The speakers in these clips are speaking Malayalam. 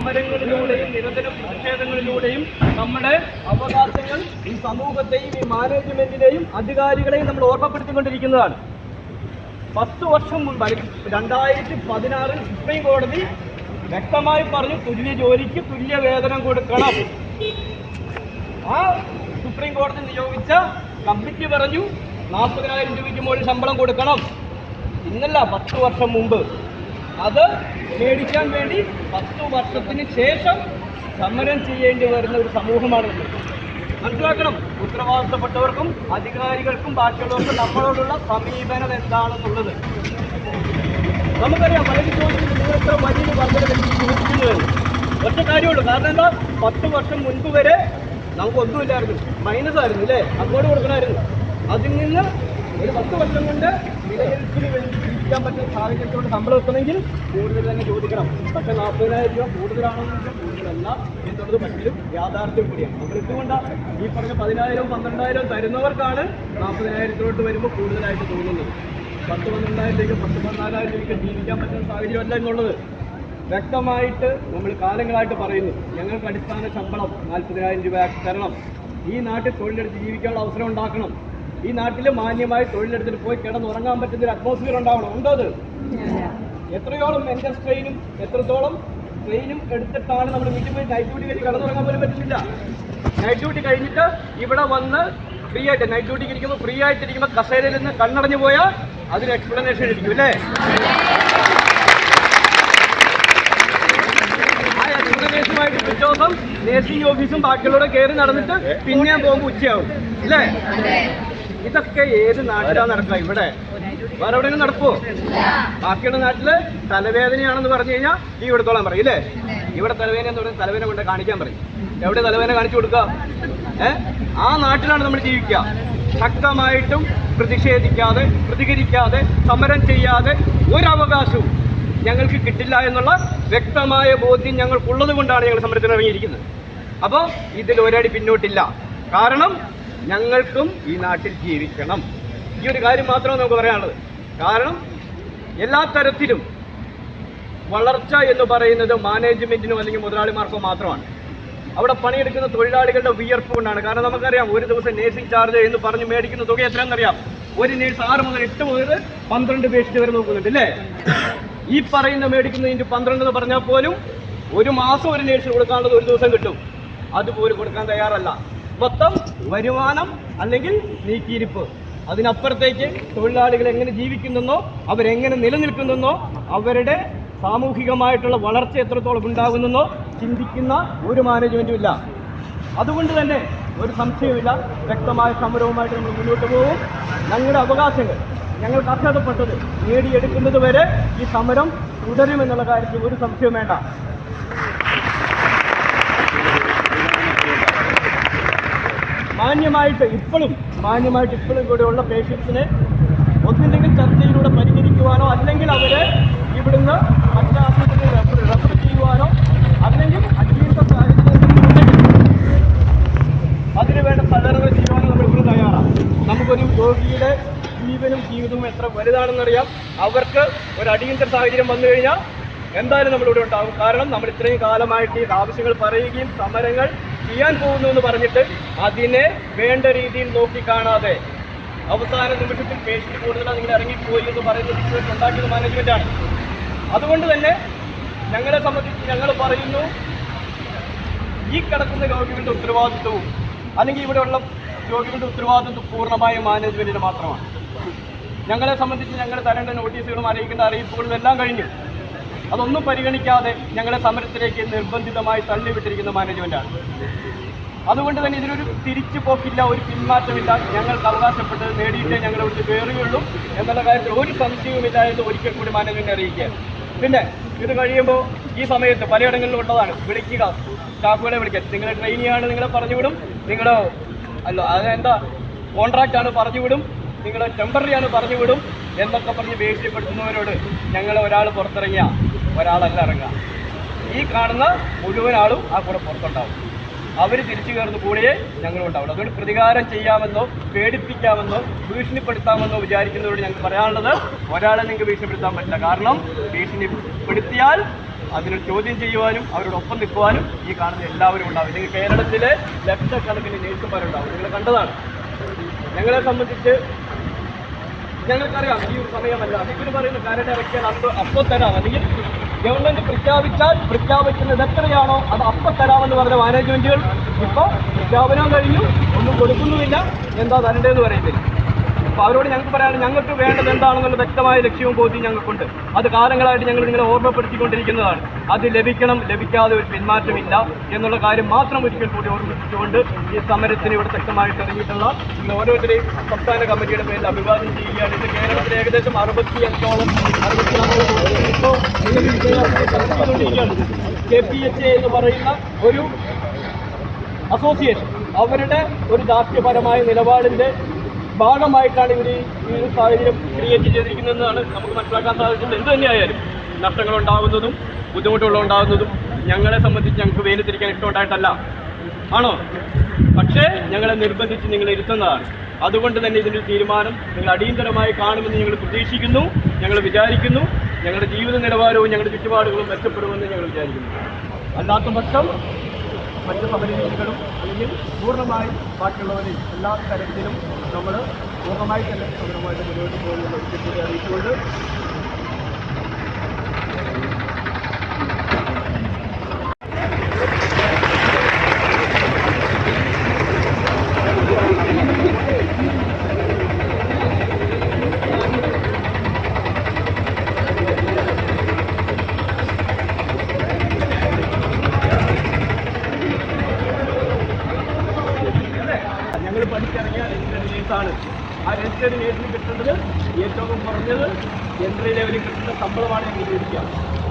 സമരങ്ങളിലൂടെയും നിരന്തര പ്രതിഷേധങ്ങളിലൂടെയും നമ്മുടെ അവകാശങ്ങൾ ഈ സമൂഹത്തെയും ഈ മാനേജ്മെന്റിനെയും അധികാരികളെയും നമ്മൾ ഓർമ്മപ്പെടുത്തിക്കൊണ്ടിരിക്കുന്നതാണ്. 10 വർഷം മുൻപ് 2016 സുപ്രീം കോടതി വ്യക്തമായി പറഞ്ഞു തുല്യ ജോലിക്ക് തുല്യ വേതനം കൊടുക്കണം. ആ സുപ്രീം കോടതി നിയോഗിച്ച കമ്മിറ്റി പറഞ്ഞു 40,000 രൂപയ്ക്ക് മുകളിൽ ശമ്പളം കൊടുക്കണം. ഇന്നല്ല 10 വർഷം മുമ്പ്. അത് മേടിക്കാൻ വേണ്ടി 10 വർഷത്തിന് ശേഷം സമരം ചെയ്യേണ്ടി വരുന്ന ഒരു സമൂഹമാണ്. മനസ്സിലാക്കണം, ഉത്തരവാദിത്തപ്പെട്ടവർക്കും അധികാരികൾക്കും ബാക്കിയുള്ളവർക്കും നമ്മളോടുള്ള സമീപനം എന്താണെന്നുള്ളത്. നമുക്കറിയാം വളരെ ചോദിക്കുന്നത് നിങ്ങളെത്ര വലിയ വർദ്ധന ഒറ്റ കാര്യമുള്ളൂ. കാരണം എന്താ, 10 വർഷം മുൻപ് വരെ നമുക്കൊന്നുമില്ലായിരുന്നു, മൈനസ് ആയിരുന്നു അല്ലേ, അങ്ങോട്ട് കൊടുക്കണമായിരുന്നു. അതിൽ നിന്ന് ഒരു 10 വർഷം കൊണ്ട് നിലനിൽപ്പിന് വേണ്ടി ജീവിക്കാൻ പറ്റുന്ന സാഹചര്യത്തോട് ശമ്പളം എത്തണമെങ്കിൽ കൂടുതൽ തന്നെ ചോദിക്കണം. പക്ഷേ 40,000 രൂപ കൂടുതലാണെന്ന് കൂടുതലല്ല എന്നുള്ളത് മറ്റൊരു യാഥാർത്ഥ്യം കൂടിയാണ്. നമ്മൾ എന്തുകൊണ്ടാണ് ഈ പറഞ്ഞ 10,000 12,000 തരുന്നവർക്കാണ് 40,000 വരുമ്പോൾ കൂടുതലായിട്ട് തോന്നുന്നത്. 10-12,000 രൂപയ്ക്ക് 14,000 രൂപയ്ക്ക് ജീവിക്കാൻ പറ്റുന്ന സാഹചര്യമല്ല എന്നുള്ളത് വ്യക്തമായിട്ട് നമ്മൾ കാലങ്ങളായിട്ട് പറയുന്നു. ഞങ്ങൾക്ക് അടിസ്ഥാന ശമ്പളം 40,000 രൂപ തരണം. ഈ നാട്ടിൽ തൊഴിലെടുത്ത് ജീവിക്കാനുള്ള അവസരം ഉണ്ടാക്കണം. ഈ നാട്ടിൽ മാന്യമായി തൊഴിലെടുത്തിട്ട് പോയി കിടന്നുറങ്ങാൻ പറ്റുന്ന ഒരു അറ്റ്മോസ്ഫിയർ ഉണ്ടാവണം. ഉണ്ടോ അത്? എത്രയോളം മെന്റൽ സ്ട്രെയിനും എത്രത്തോളം ട്രെയിനും എടുത്തിട്ടാണ് നമ്മൾ വീട്ടിൽ പോയി നൈറ്റ് ഡ്യൂട്ടി കഴിഞ്ഞ് കിടന്നുറങ്ങാൻ പോലും പറ്റുന്നില്ല. നൈറ്റ് ഡ്യൂട്ടി കഴിഞ്ഞിട്ട് ഇവിടെ വന്ന് ഫ്രീ ആയിട്ട് നൈറ്റ് ഡ്യൂട്ടിക്ക് ഇരിക്കുമ്പോൾ ഫ്രീ ആയിട്ടിരിക്കുമ്പോൾ കസേരയിൽ നിന്ന് കണ്ണടഞ്ഞു പോയാൽ അതിന് എക്സ്പ്ലനേഷൻ ഇരിക്കും അല്ലേ? ആ എക്സ്പ്ലനേഷനുമായിട്ട് പിറ്റേ ദിവസം നേഴ്സിംഗ് ഓഫീസും ബാക്കിയുള്ളവരെ കയറി നടന്നിട്ട് പിന്നെയും പോകുമ്പോൾ ഉച്ചയാവും അല്ലേ? ഇതൊക്കെ ഏത് നാട്ടിലാണ് നടക്കുക? ഇവിടെ വേറെ എവിടെയെങ്കിലും നടക്കുമോ? ബാക്കിയുള്ള നാട്ടില് തലവേദനയാണെന്ന് പറഞ്ഞു കഴിഞ്ഞാൽ ഈ എടുത്തോളാൻ പറയും അല്ലേ? ഇവിടെ തലവേദന എന്ന് പറഞ്ഞാൽ തലവേദന കൊണ്ട് കാണിക്കാൻ പറയും. എവിടെ തലവേദന കാണിച്ചു കൊടുക്കുക? ആ നാട്ടിലാണ് നമ്മൾ ജീവിക്കുക. ശക്തമായിട്ടും പ്രതിഷേധിക്കാതെ പ്രതികരിക്കാതെ സമരം ചെയ്യാതെ ഒരവകാശവും ഞങ്ങൾക്ക് കിട്ടില്ല എന്നുള്ള വ്യക്തമായ ബോധ്യം ഞങ്ങൾക്കുള്ളത് കൊണ്ടാണ് ഞങ്ങൾ സമരത്തിന് ഇറങ്ങിയിരിക്കുന്നത്. അപ്പോൾ ഇതിൽ ഒരടി പിന്നോട്ടില്ല. കാരണം ഞങ്ങൾക്കും ഈ നാട്ടിൽ ജീവിക്കണം. ഈ ഒരു കാര്യം മാത്രമാണ് നമുക്ക് പറയാനുള്ളത്. കാരണം എല്ലാ തരത്തിലും വളർച്ച എന്ന് പറയുന്നത് മാനേജ്മെന്റിനോ അല്ലെങ്കിൽ മുതലാളിമാർക്കോ മാത്രമാണ്. അവിടെ പണിയെടുക്കുന്ന തൊഴിലാളികളുടെ വിയർപ്പ് കൊണ്ടാണ്. കാരണം നമുക്കറിയാം, ഒരു ദിവസം നേഴ്സിംഗ് ചാർജ് എന്ന് പറഞ്ഞ് മേടിക്കുന്ന തുക എത്രയാണെന്നറിയാം? ഒരു നേഴ്സ് 6 മുതൽ 8 മുതൽ 12 പേഷ്യന്റ് വരെ നോക്കുന്നുണ്ട് അല്ലേ? ഈ പറയുന്ന മേടിക്കുന്നതിൻ്റെ 12 എന്ന് പറഞ്ഞാൽ പോലും ഒരു മാസം ഒരു നേഴ്സിന് കൊടുക്കാനുള്ളത് ഒരു ദിവസം കിട്ടും. അതുപോലും കൊടുക്കാൻ തയ്യാറല്ല. മൊത്തം വരുമാനം അല്ലെങ്കിൽ നീക്കിയിരിപ്പ്. അതിനപ്പുറത്തേക്ക് തൊഴിലാളികൾ എങ്ങനെ ജീവിക്കുന്നെന്നോ അവരെങ്ങനെ നിലനിൽക്കുന്നെന്നോ അവരുടെ സാമൂഹികമായിട്ടുള്ള വളർച്ച എത്രത്തോളം ഉണ്ടാകുന്നെന്നോ ചിന്തിക്കുന്ന ഒരു മാനേജ്മെൻറ്റും ഇല്ല. അതുകൊണ്ട് തന്നെ ഒരു സംശയമില്ല, വ്യക്തമായ സമരവുമായിട്ട് നമ്മൾ മുന്നോട്ട് പോകും. ഞങ്ങളുടെ അവകാശങ്ങൾ ഞങ്ങൾക്ക് അർഹതപ്പെട്ടത് നേടിയെടുക്കുന്നത് വരെ ഈ സമരം തുടരുമെന്നുള്ള കാര്യത്തിൽ ഒരു സംശയവും വേണ്ട. മാന്യമായിട്ട് ഇപ്പോഴും കൂടെയുള്ള പേഷ്യൻസിനെ ഒന്നില്ലെങ്കിൽ ചർച്ചയിലൂടെ പരിഹരിക്കുവാനോ അല്ലെങ്കിൽ അവരെ ഇവിടുന്ന് മറ്റാശുപത്രിയിൽ റെഫർ ചെയ്യുവാനോ അല്ലെങ്കിൽ അടിയന്തര സാഹചര്യത്തിൽ അതിനുവേണ്ട സഹകരണങ്ങൾ ചെയ്യുവാനോ നമ്മൾ ഇവിടെ തയ്യാറാണ്. നമുക്കൊരു രോഗിയുടെ ജീവനും ജീവിതവും എത്ര വലുതാണെന്നറിയാം. അവർക്ക് ഒരു അടിയന്തര സാഹചര്യം വന്നു കഴിഞ്ഞാൽ എന്തായാലും നമ്മളിവിടെ ഉണ്ടാകും. കാരണം നമ്മൾ ഇത്രയും കാലമായിട്ട് ഈ ആവശ്യങ്ങൾ പറയുകയും സമരങ്ങൾ ചെയ്യാൻ പോകുന്നു എന്ന് പറഞ്ഞിട്ട് അതിനെ വേണ്ട രീതിയിൽ നോക്കിക്കാണാതെ അവസാന നിമിഷത്തിൽ പേഷ്യന്റ് കൂടുതലാണ് നിങ്ങൾ ഇറങ്ങിപ്പോയി എന്ന് പറയുന്ന സിറ്റുവേഷൻ ഉണ്ടാക്കിയത് മാനേജ്മെന്റാണ്. അതുകൊണ്ട് തന്നെ ഞങ്ങളെ സംബന്ധിച്ച് ഞങ്ങൾ പറയുന്നു, ഈ കിടക്കുന്ന രോഗികളുടെ ഉത്തരവാദിത്വവും അല്ലെങ്കിൽ ഇവിടെയുള്ള രോഗികളുടെ ഉത്തരവാദിത്വം പൂർണ്ണമായും മാനേജ്മെന്റിന് മാത്രമാണ്. ഞങ്ങളെ സംബന്ധിച്ച് ഞങ്ങൾ തരേണ്ട നോട്ടീസുകളും അറിയിക്കേണ്ട അറിയിപ്പുകളും എല്ലാം കഴിഞ്ഞു. അതൊന്നും പരിഗണിക്കാതെ ഞങ്ങളെ സമരത്തിലേക്ക് നിർബന്ധിതമായി തള്ളിവിട്ടിരിക്കുന്ന മാനേജ്മെന്റാണ്. അതുകൊണ്ട് തന്നെ ഇതിനൊരു തിരിച്ചു പോക്കില്ല, ഒരു പിന്മാറ്റമില്ല. ഞങ്ങൾക്ക് അവകാശപ്പെട്ടത് നേടിയിട്ടേ ഞങ്ങൾ ഇവിടുത്തെ കയറുകയുള്ളൂ എന്നുള്ള കാര്യത്തിൽ ഒരു സംശയവുമില്ല എന്ന് ഒരിക്കൽ കൂടി മാനേജ്മെന്റ് അറിയിക്കുക. പിന്നെ ഇത് കഴിയുമ്പോൾ ഈ സമയത്ത് പലയിടങ്ങളിലും ഉള്ളതാണ്, വിളിക്കുക, സ്റ്റാഫുകളെ വിളിക്കുക. നിങ്ങളുടെ ട്രെയിനിയാണ്, നിങ്ങളെ പറഞ്ഞുവിടും, നിങ്ങളുടെ അതെന്താ കോൺട്രാക്റ്റാണ് പറഞ്ഞുവിടും, നിങ്ങളുടെ ടെമ്പററിയാണ് പറഞ്ഞുവിടും എന്നൊക്കെ പറഞ്ഞ് ഭീഷണിപ്പെടുത്തുന്നവരോട് ഞങ്ങളെ ഒരാൾ പുറത്തിറങ്ങിയ ഒരാളല്ല ഇറങ്ങുക. ഈ കാണുന്ന മുഴുവൻ ആളും ആ കൂടെ പുറത്തുണ്ടാവും. അവർ തിരിച്ചു കയറുന്ന കൂടെയേ ഞങ്ങളും ഉണ്ടാവുള്ളൂ. അതുകൊണ്ട് പ്രതികാരം ചെയ്യാമെന്നോ പേടിപ്പിക്കാമെന്നോ ഭീഷണിപ്പെടുത്താമെന്നോ വിചാരിക്കുന്നവരോട് ഞങ്ങൾക്ക് പറയാനുള്ളത്, ഒരാളെ നിങ്ങൾക്ക് ഭീഷണിപ്പെടുത്താൻ പറ്റില്ല. കാരണം ഭീഷണിപ്പെടുത്തിയാൽ അതിനെ ചോദ്യം ചെയ്യുവാനും അവരോടൊപ്പം നിൽക്കുവാനും ഈ കാണുന്ന എല്ലാവരും ഉണ്ടാവും. ഇല്ലെങ്കിൽ കേരളത്തിലെ ലക്ഷക്കണക്കിന് നേഴ്സുമാരുണ്ടാവും. നിങ്ങൾ കണ്ടതാണ്. ഞങ്ങളെ സംബന്ധിച്ച് ഞങ്ങൾക്കറിയാം ഈ ഒരു സമയമല്ല. ഇവർ പറയുന്ന കരട് ഇറക്കിയാൽ അപ്പോൾ തരാം, അല്ലെങ്കിൽ ഗവൺമെന്റ് പ്രഖ്യാപിക്കുന്നത് എത്രയാണോ അത് അപ്പം തരാമെന്ന് പറഞ്ഞ മാനേജ്മെന്റുകൾ ഇപ്പോൾ പ്രഖ്യാപനം കഴിഞ്ഞു, ഒന്നും കൊടുക്കുന്നുമില്ല. എന്താ തരേണ്ടതെന്ന് പറയുന്നില്ല. അപ്പോൾ അവരോട് ഞങ്ങൾക്ക് പറയാനുള്ളത്, ഞങ്ങൾക്ക് വേണ്ടത് എന്താണെന്നുള്ള വ്യക്തമായ ലക്ഷ്യവും ബോധ്യം ഞങ്ങൾക്കുണ്ട്. അത് കാലങ്ങളായിട്ട് ഞങ്ങൾ നിങ്ങളെ ഓർമ്മപ്പെടുത്തിക്കൊണ്ടിരിക്കുന്നതാണ്. അത് ലഭിക്കാതെ ഒരു പിന്മാറ്റമില്ല എന്നുള്ള കാര്യം മാത്രം ഒരിക്കൽ കൂടി ഓർമ്മിപ്പിച്ചുകൊണ്ട് ഈ സമരത്തിന് ഇവിടെ ശക്തമായിട്ട് ഇറങ്ങിയിട്ടുള്ള നിങ്ങൾ ഓരോരുത്തരെയും സംസ്ഥാന കമ്മിറ്റിയുടെ പേരിൽ അഭിവാദ്യം ചെയ്യുകയാണ്. ഇത് കേരളത്തിൽ ഏകദേശം 65ഓളം ഇപ്പോൾ KPHA എന്ന് പറയുന്ന ഒരു അസോസിയേഷൻ, അവരുടെ ഒരു രാഷ്ട്രീയപരമായ നിലപാടിൻ്റെ ഭാഗമായിട്ടാണ് ഇവർ ഈ ഒരു സാഹചര്യം ക്രിയേറ്റ് ചെയ്തിരിക്കുന്നതെന്നാണ് നമുക്ക് മനസ്സിലാക്കാൻ സാധിച്ചിട്ടുള്ളത്. എന്ത് തന്നെയായാലും നഷ്ടങ്ങളുണ്ടാകുന്നതും ബുദ്ധിമുട്ടുകളുണ്ടാകുന്നതും ഞങ്ങളെ സംബന്ധിച്ച് ഞങ്ങൾക്ക് വേലിത്തിരിക്കാൻ ഇഷ്ടമുണ്ടായിട്ടല്ല, ആണോ? പക്ഷേ ഞങ്ങളെ നിർബന്ധിച്ച് നിങ്ങൾ ഇരുത്തുന്നതാണ്. അതുകൊണ്ട് തന്നെ ഇതിൻ്റെ തീരുമാനം നിങ്ങൾ അടിയന്തരമായി കാണുമെന്ന് ഞങ്ങൾ പ്രതീക്ഷിക്കുന്നു, ഞങ്ങൾ വിചാരിക്കുന്നു. ഞങ്ങളുടെ ജീവിത നിലവാരവും ഞങ്ങളുടെ ചുറ്റുപാടുകളും മെച്ചപ്പെടുമെന്ന് ഞങ്ങൾ വിചാരിക്കുന്നു. അല്ലാത്ത പക്ഷം മറ്റ് സമരരീതികളും അല്ലെങ്കിൽ പൂർണ്ണമായി ബാക്കിയുള്ളവരെ എല്ലാ തരത്തിലും നമ്മൾ പൂർണ്ണമായി തന്നെ സമരമായിട്ട് മുന്നോട്ട് പോകുന്നത് ഒരിക്കലും അറിയിച്ചുകൊണ്ട് ഞങ്ങൾ പഠിച്ചിറങ്ങിയ രജിസ്റ്റേഡ് നേഴ്സാണ്. ആ രജിസ്റ്റേഡ് നേഴ്സിന് കിട്ടേണ്ടത് ഏറ്റവും കുറഞ്ഞത് എൻട്രി ലെവലിൽ കിട്ടുന്ന ശമ്പളമാണ് ഞങ്ങൾ ചോദിക്കുക.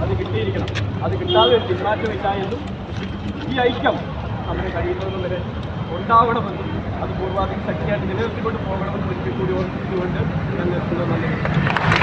അത് കിട്ടിയിരിക്കണം. അത് കിട്ടാതെ ഒരു പിന്മാറ്റമില്ല എന്നും ഈ ഐക്യം സമരം കഴിയുന്നതും വരെ ഉണ്ടാവണമെന്നും അത് പൂർവാധികം ശക്തിയായിട്ട് നിലനിർത്തിക്കൊണ്ട് പോകണമെന്നും ഒരിക്കൽ കൂടി ഓർമ്മിച്ചുകൊണ്ട് ഞാൻ നിർത്തുന്നത് നല്ലത്.